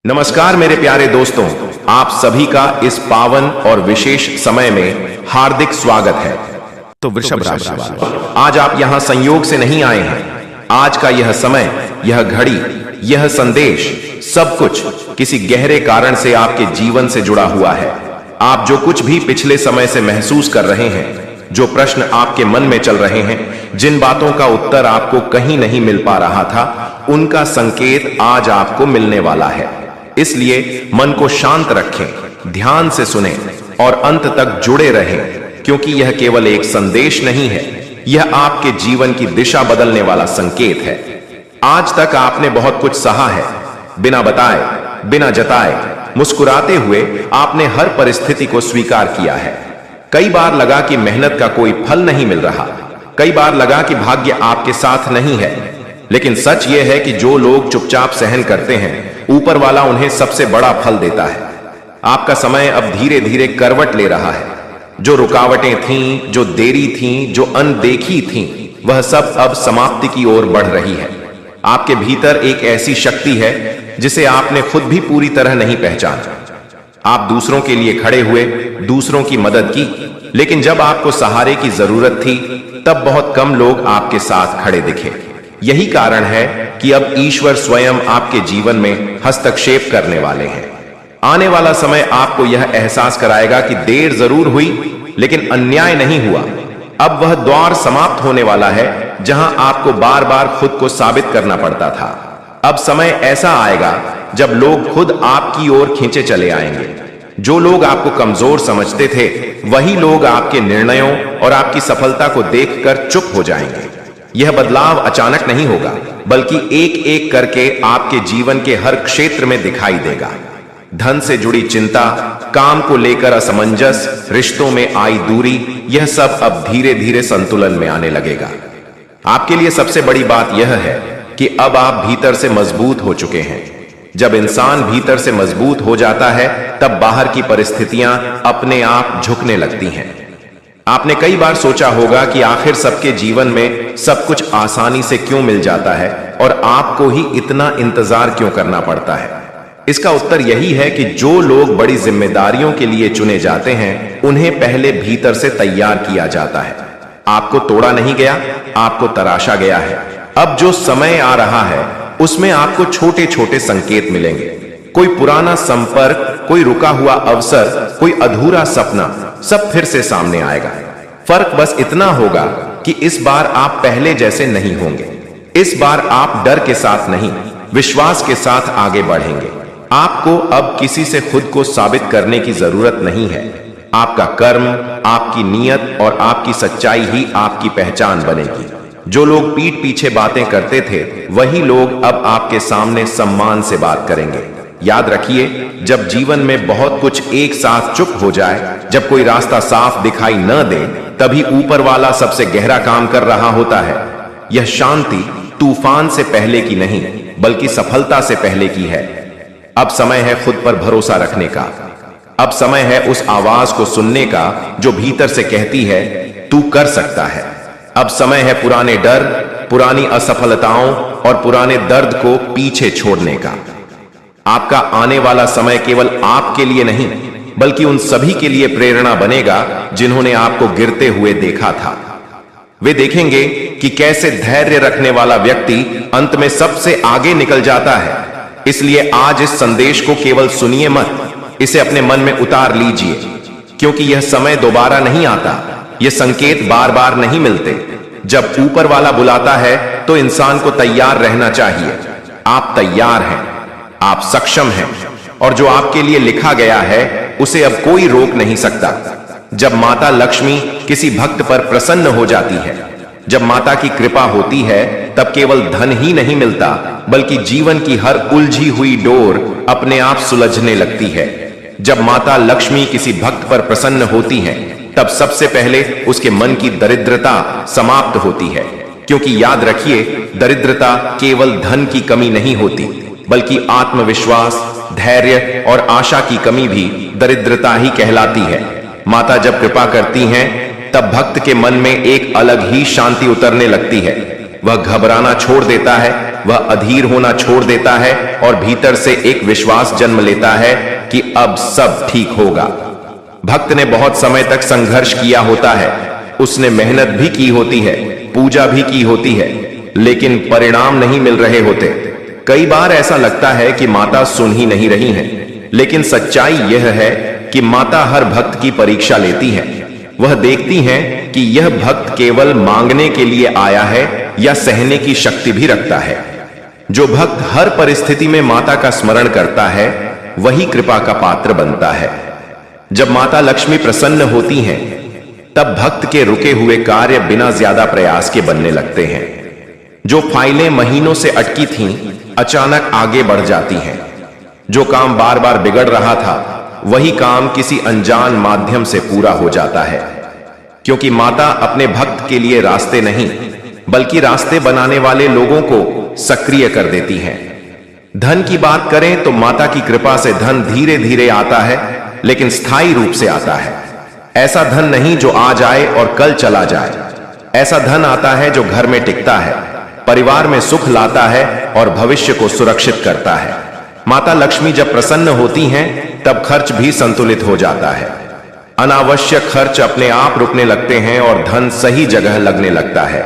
नमस्कार मेरे प्यारे दोस्तों, आप सभी का इस पावन और विशेष समय में हार्दिक स्वागत है। तो वृषभ राशि वाले, आज आप यहां संयोग से नहीं आए हैं। आज का यह समय, यह घड़ी, यह संदेश, सब कुछ किसी गहरे कारण से आपके जीवन से जुड़ा हुआ है। आप जो कुछ भी पिछले समय से महसूस कर रहे हैं, जो प्रश्न आपके मन में चल रहे हैं, जिन बातों का उत्तर आपको कहीं नहीं मिल पा रहा था, उनका संकेत आज आपको मिलने वाला है। इसलिए मन को शांत रखें, ध्यान से सुनें और अंत तक जुड़े रहें, क्योंकि यह केवल एक संदेश नहीं है, यह आपके जीवन की दिशा बदलने वाला संकेत है। आज तक आपने बहुत कुछ सहा है, बिना बताए, बिना जताए, मुस्कुराते हुए आपने हर परिस्थिति को स्वीकार किया है। कई बार लगा कि मेहनत का कोई फल नहीं मिल रहा, कई बार लगा कि भाग्य आपके साथ नहीं है, लेकिन सच यह है कि जो लोग चुपचाप सहन करते हैं, ऊपर वाला उन्हें सबसे बड़ा फल देता है। आपका समय अब धीरे धीरे करवट ले रहा है। जो रुकावटें थीं, जो देरी थीं, जो अनदेखी थीं, वह सब अब समाप्ति की ओर बढ़ रही है। आपके भीतर एक ऐसी शक्ति है जिसे आपने खुद भी पूरी तरह नहीं पहचाना। आप दूसरों के लिए खड़े हुए, दूसरों की मदद की, लेकिन जब आपको सहारे की जरूरत थी, तब बहुत कम लोग आपके साथ खड़े दिखे। यही कारण है कि अब ईश्वर स्वयं आपके जीवन में हस्तक्षेप करने वाले हैं। आने वाला समय आपको यह एहसास कराएगा कि देर जरूर हुई, लेकिन अन्याय नहीं हुआ। अब वह द्वार समाप्त होने वाला है जहां आपको बार बार खुद को साबित करना पड़ता था। अब समय ऐसा आएगा जब लोग खुद आपकी ओर खींचे चले आएंगे। जो लोग आपको कमजोर समझते थे, वही लोग आपके निर्णयों और आपकी सफलता को देखकर चुप हो जाएंगे। यह बदलाव अचानक नहीं होगा, बल्कि एक एक करके आपके जीवन के हर क्षेत्र में दिखाई देगा। धन से जुड़ी चिंता, काम को लेकर असमंजस, रिश्तों में आई दूरी, यह सब अब धीरे धीरे संतुलन में आने लगेगा। आपके लिए सबसे बड़ी बात यह है कि अब आप भीतर से मजबूत हो चुके हैं। जब इंसान भीतर से मजबूत हो जाता है, तब बाहर की परिस्थितियां अपने आप झुकने लगती हैं। आपने कई बार सोचा होगा कि आखिर सबके जीवन में सब कुछ आसानी से क्यों मिल जाता है और आपको ही इतना इंतजार क्यों करना पड़ता है। इसका उत्तर यही है कि जो लोग बड़ी जिम्मेदारियों के लिए चुने जाते हैं, उन्हें पहले भीतर से तैयार किया जाता है। आपको तोड़ा नहीं गया, आपको तराशा गया है। अब जो समय आ रहा है, उसमें आपको छोटे छोटे संकेत मिलेंगे। कोई पुराना संपर्क, कोई रुका हुआ अवसर, कोई अधूरा सपना, सब फिर से सामने आएगा। फर्क बस इतना होगा कि इस बार आप पहले जैसे नहीं होंगे। इस बार आप डर के साथ नहीं, विश्वास के साथ आगे बढ़ेंगे। आपको अब किसी से खुद को साबित करने की जरूरत नहीं है। आपका कर्म, आपकी नीयत और आपकी सच्चाई ही आपकी पहचान बनेगी। जो लोग पीठ पीछे बातें करते थे, वही लोग अब आपके सामने सम्मान से बात करेंगे। याद रखिए, जब जीवन में बहुत कुछ एक साथ चुप हो जाए, जब कोई रास्ता साफ दिखाई न दे, तभी ऊपर वाला सबसे गहरा काम कर रहा होता है। यह शांति तूफान से पहले की नहीं, बल्कि सफलता से पहले की है। अब समय है खुद पर भरोसा रखने का। अब समय है उस आवाज को सुनने का जो भीतर से कहती है, तू कर सकता है। अब समय है पुराने डर, पुरानी असफलताओं और पुराने दर्द को पीछे छोड़ने का। आपका आने वाला समय केवल आपके लिए नहीं, बल्कि उन सभी के लिए प्रेरणा बनेगा जिन्होंने आपको गिरते हुए देखा था। वे देखेंगे कि कैसे धैर्य रखने वाला व्यक्ति अंत में सबसे आगे निकल जाता है। इसलिए आज इस संदेश को केवल सुनिए मत, इसे अपने मन में उतार लीजिए, क्योंकि यह समय दोबारा नहीं आता। ये संकेत बार बार नहीं मिलते। जब ऊपर वाला बुलाता है, तो इंसान को तैयार रहना चाहिए। आप तैयार हैं, आप सक्षम हैं, और जो आपके लिए लिखा गया है, उसे अब कोई रोक नहीं सकता। जब माता लक्ष्मी किसी भक्त पर प्रसन्न हो जाती है, जब माता की कृपा होती है, तब केवल धन ही नहीं मिलता, बल्कि जीवन की हर उलझी हुई डोर अपने आप सुलझने लगती है। जब माता लक्ष्मी किसी भक्त पर प्रसन्न होती है, तब सबसे पहले उसके मन की दरिद्रता समाप्त होती है। क्योंकि याद रखिए, दरिद्रता केवल धन की कमी नहीं होती, बल्कि आत्मविश्वास, धैर्य और आशा की कमी भी दरिद्रता ही कहलाती है। माता जब कृपा करती हैं, तब भक्त के मन में एक अलग ही शांति उतरने लगती है। वह घबराना छोड़ देता है, वह अधीर होना छोड़ देता है और भीतर से एक विश्वास जन्म लेता है कि अब सब ठीक होगा। भक्त ने बहुत समय तक संघर्ष किया होता है, उसने मेहनत भी की होती है, पूजा भी की होती है, लेकिन परिणाम नहीं मिल रहे होते। कई बार ऐसा लगता है कि माता सुन ही नहीं रही हैं, लेकिन सच्चाई यह है कि माता हर भक्त की परीक्षा लेती है। वह देखती हैं कि यह भक्त केवल मांगने के लिए आया है या सहने की शक्ति भी रखता है। जो भक्त हर परिस्थिति में माता का स्मरण करता है वही कृपा का पात्र बनता है। जब माता लक्ष्मी प्रसन्न होती हैं, तब भक्त के रुके हुए कार्य बिना ज्यादा प्रयास के बनने लगते हैं। जो फाइलें महीनों से अटकी थीं, अचानक आगे बढ़ जाती हैं। जो काम बार बार बिगड़ रहा था, वही काम किसी अनजान माध्यम से पूरा हो जाता है, क्योंकि माता अपने भक्त के लिए रास्ते नहीं बल्कि रास्ते बनाने वाले लोगों को सक्रिय कर देती हैं। धन की बात करें तो माता की कृपा से धन धीरे धीरे आता है, लेकिन स्थायी रूप से आता है। ऐसा धन नहीं जो आज आए और कल चला जाए। ऐसा धन आता है जो घर में टिकता है, परिवार में सुख लाता है और भविष्य को सुरक्षित करता है। माता लक्ष्मी जब प्रसन्न होती हैं, तब खर्च भी संतुलित हो जाता है। अनावश्यक खर्च अपने आप रुकने लगते हैं और धन सही जगह लगने लगता है।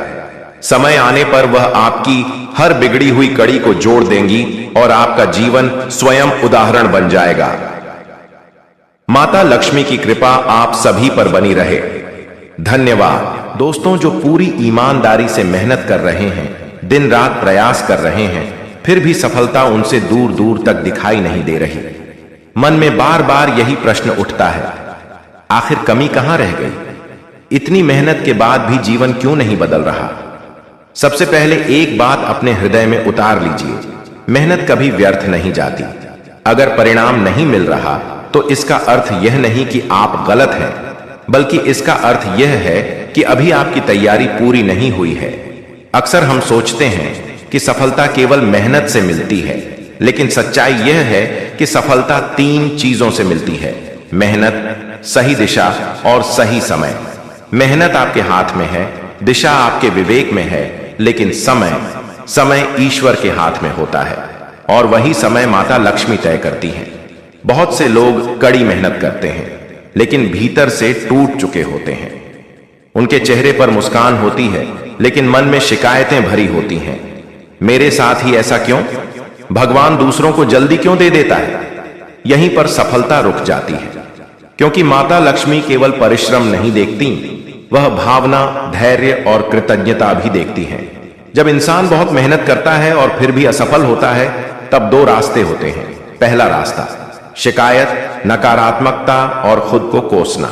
समय आने पर वह आपकी हर बिगड़ी हुई कड़ी को जोड़ देंगी और आपका जीवन स्वयं उदाहरण बन जाएगा। माता लक्ष्मी की कृपा आप सभी पर बनी रहे। धन्यवाद। दोस्तों, जो पूरी ईमानदारी से मेहनत कर रहे हैं, दिन रात प्रयास कर रहे हैं, फिर भी सफलता उनसे दूर दूर तक दिखाई नहीं दे रही। मन में बार बार यही प्रश्न उठता है, आखिर कमी कहां रह गई? इतनी मेहनत के बाद भी जीवन क्यों नहीं बदल रहा? सबसे पहले एक बात अपने हृदय में उतार लीजिए, मेहनत कभी व्यर्थ नहीं जाती। अगर परिणाम नहीं मिल रहा तो इसका अर्थ यह नहीं कि आप गलत हैं, बल्कि इसका अर्थ यह है कि अभी आपकी तैयारी पूरी नहीं हुई है। अक्सर हम सोचते हैं कि सफलता केवल मेहनत से मिलती है, लेकिन सच्चाई यह है कि सफलता 3 चीजों से मिलती है: मेहनत, सही दिशा और सही समय। मेहनत आपके हाथ में है, दिशा आपके विवेक में है, लेकिन समय ईश्वर के हाथ में होता है और वही समय माता लक्ष्मी तय करती हैं। बहुत से लोग कड़ी मेहनत करते हैं, लेकिन भीतर से टूट चुके होते हैं। उनके चेहरे पर मुस्कान होती है, लेकिन मन में शिकायतें भरी होती हैं। मेरे साथ ही ऐसा क्यों? भगवान दूसरों को जल्दी क्यों दे देता है? यहीं पर सफलता रुक जाती है, क्योंकि माता लक्ष्मी केवल परिश्रम नहीं देखती, वह भावना, धैर्य और कृतज्ञता भी देखती हैं। जब इंसान बहुत मेहनत करता है और फिर भी असफल होता है, तब 2 रास्ते होते हैं। पहला रास्ता शिकायत, नकारात्मकता और खुद को कोसना।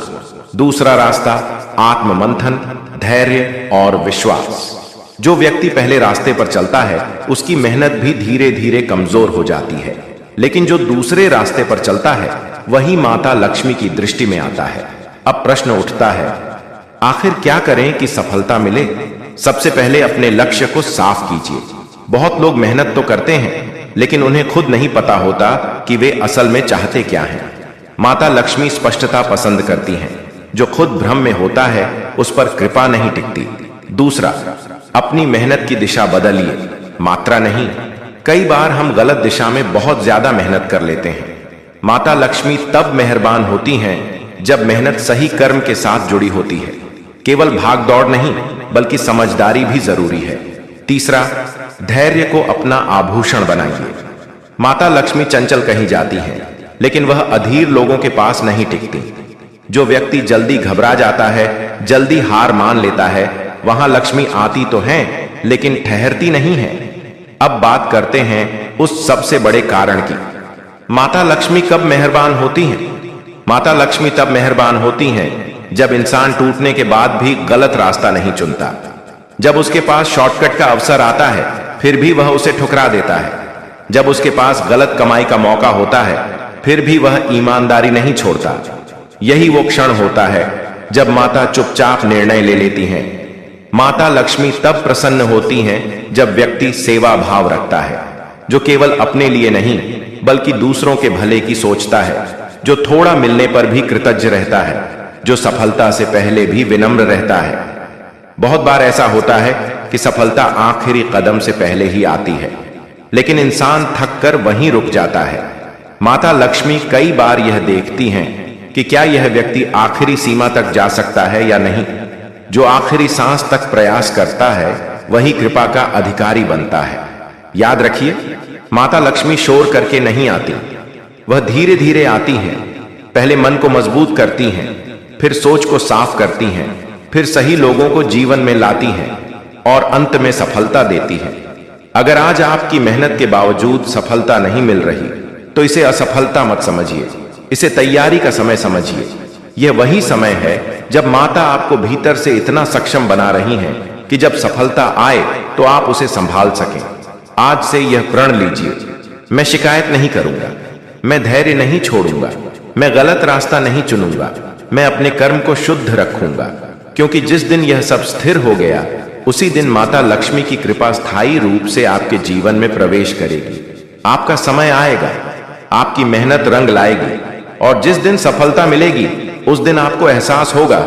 दूसरा रास्ता आत्ममंथन, धैर्य और विश्वास। जो व्यक्ति पहले रास्ते पर चलता है, उसकी मेहनत भी धीरे धीरे कमजोर हो जाती है, लेकिन जो दूसरे रास्ते पर चलता है, वही माता लक्ष्मी की दृष्टि में आता है। अब प्रश्न उठता है, आखिर क्या करें कि सफलता मिले? सबसे पहले अपने लक्ष्य को साफ कीजिए। बहुत लोग मेहनत तो करते हैं, लेकिन उन्हें खुद नहीं पता होता कि वे असल में चाहते क्या हैं। माता लक्ष्मी स्पष्टता पसंद करती हैं। जो खुद भ्रम में होता है, उस पर कृपा नहीं टिकती। दूसरा, अपनी मेहनत की दिशा बदलिए, मात्रा नहीं। कई बार हम गलत दिशा में बहुत ज्यादा मेहनत कर लेते हैं। माता लक्ष्मी तब मेहरबान होती हैं जब मेहनत सही कर्म के साथ जुड़ी होती है। केवल भाग दौड़ नहीं, बल्कि समझदारी भी जरूरी है। तीसरा, धैर्य को अपना आभूषण बनाइए। माता लक्ष्मी चंचल कहीं जाती हैं, लेकिन वह अधीर लोगों के पास नहीं टिकती। जो व्यक्ति जल्दी घबरा जाता है, जल्दी हार मान लेता है, वहां लक्ष्मी आती तो हैं, लेकिन ठहरती नहीं है। अब बात करते हैं उस सबसे बड़े कारण की। माता लक्ष्मी कब मेहरबान होती हैं? माता लक्ष्मी तब मेहरबान होती हैं जब इंसान टूटने के बाद भी गलत रास्ता नहीं चुनता। जब उसके पास शॉर्टकट का अवसर आता है, फिर भी वह उसे ठुकरा देता है। जब उसके पास गलत कमाई का मौका होता है, फिर भी वह ईमानदारी नहीं छोड़ता। यही वो क्षण होता है जब माता चुपचाप निर्णय ले लेती हैं। माता लक्ष्मी तब प्रसन्न होती हैं जब व्यक्ति सेवा भाव रखता है, जो केवल अपने लिए नहीं बल्कि दूसरों के भले की सोचता है, जो थोड़ा मिलने पर भी कृतज्ञ रहता है, जो सफलता से पहले भी विनम्र रहता है। बहुत बार ऐसा होता है कि सफलता आखिरी कदम से पहले ही आती है, लेकिन इंसान थक कर वहीं रुक जाता है। माता लक्ष्मी कई बार यह देखती हैं कि क्या यह व्यक्ति आखिरी सीमा तक जा सकता है या नहीं। जो आखिरी सांस तक प्रयास करता है वही कृपा का अधिकारी बनता है। याद रखिए, माता लक्ष्मी शोर करके नहीं आती, वह धीरे धीरे आती हैं। पहले मन को मजबूत करती हैं, फिर सोच को साफ करती हैं, फिर सही लोगों को जीवन में लाती हैं और अंत में सफलता देती हैं। अगर आज आपकी मेहनत के बावजूद सफलता नहीं मिल रही तो इसे असफलता मत समझिए, इसे तैयारी का समय समझिए। यह वही समय है जब माता आपको भीतर से इतना सक्षम बना रही हैं कि जब सफलता आए तो आप उसे संभाल सकें। आज से यह प्रण लीजिए, मैं शिकायत नहीं करूंगा, मैं धैर्य नहीं छोड़ूंगा, मैं गलत रास्ता नहीं चुनूंगा, मैं अपने कर्म को शुद्ध रखूंगा, क्योंकि जिस दिन यह सब स्थिर हो गया उसी दिन माता लक्ष्मी की कृपा स्थायी रूप से आपके जीवन में प्रवेश करेगी। आपका समय आएगा, आपकी मेहनत रंग लाएगी और जिस दिन सफलता मिलेगी उस दिन आपको एहसास होगा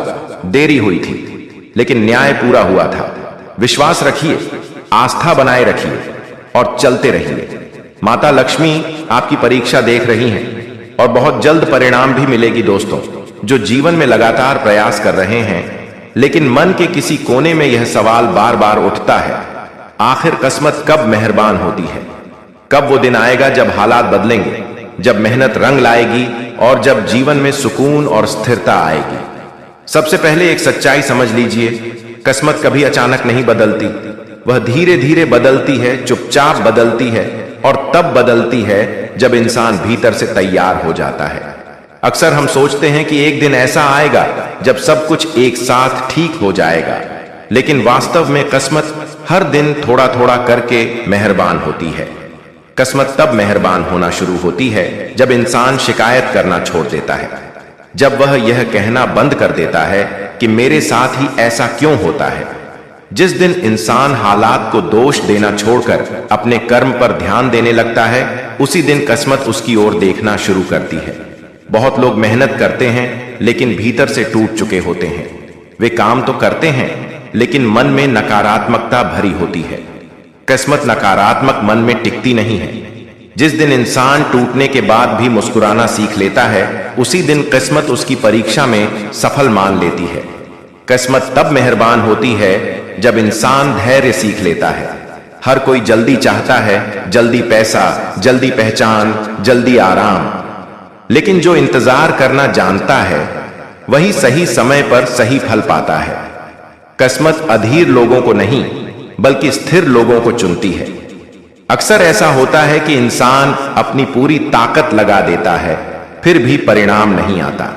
देरी हुई थी लेकिन न्याय पूरा हुआ था। विश्वास रखिए, आस्था बनाए रखिए और चलते रहिए। माता लक्ष्मी आपकी परीक्षा देख रही हैं और बहुत जल्द परिणाम भी मिलेगी। दोस्तों, जो जीवन में लगातार प्रयास कर रहे हैं लेकिन मन के किसी कोने में यह सवाल बार बार उठता है, आखिर किस्मत कब मेहरबान होती है? कब वो दिन आएगा जब हालात बदलेंगे, जब मेहनत रंग लाएगी और जब जीवन में सुकून और स्थिरता आएगी? सबसे पहले एक सच्चाई समझ लीजिए, किस्मत कभी अचानक नहीं बदलती, वह धीरे धीरे बदलती है, चुपचाप बदलती है और तब बदलती है जब इंसान भीतर से तैयार हो जाता है। अक्सर हम सोचते हैं कि एक दिन ऐसा आएगा जब सब कुछ एक साथ ठीक हो जाएगा, लेकिन वास्तव में किस्मत हर दिन थोड़ा थोड़ा करके मेहरबान होती है। किस्मत तब मेहरबान होना शुरू होती है जब इंसान शिकायत करना छोड़ देता है, जब वह यह कहना बंद कर देता है कि मेरे साथ ही ऐसा क्यों होता है। जिस दिन इंसान हालात को दोष देना छोड़कर अपने कर्म पर ध्यान देने लगता है, उसी दिन किस्मत उसकी ओर देखना शुरू करती है। बहुत लोग मेहनत करते हैं लेकिन भीतर से टूट चुके होते हैं। वे काम तो करते हैं लेकिन मन में नकारात्मकता भरी होती है। किस्मत नकारात्मक मन में टिकती नहीं है। जिस दिन इंसान टूटने के बाद भी मुस्कुराना सीख लेता है, उसी दिन किस्मत उसकी परीक्षा में सफल मान लेती है। किस्मत तब मेहरबान होती है जब इंसान धैर्य सीख लेता है। हर कोई जल्दी चाहता है, जल्दी पैसा, जल्दी पहचान, जल्दी आराम, लेकिन जो इंतजार करना जानता है वही सही समय पर सही फल पाता है। किस्मत अधीर लोगों को नहीं बल्कि स्थिर लोगों को चुनती है। अक्सर ऐसा होता है कि इंसान अपनी पूरी ताकत लगा देता है, फिर भी परिणाम नहीं आता।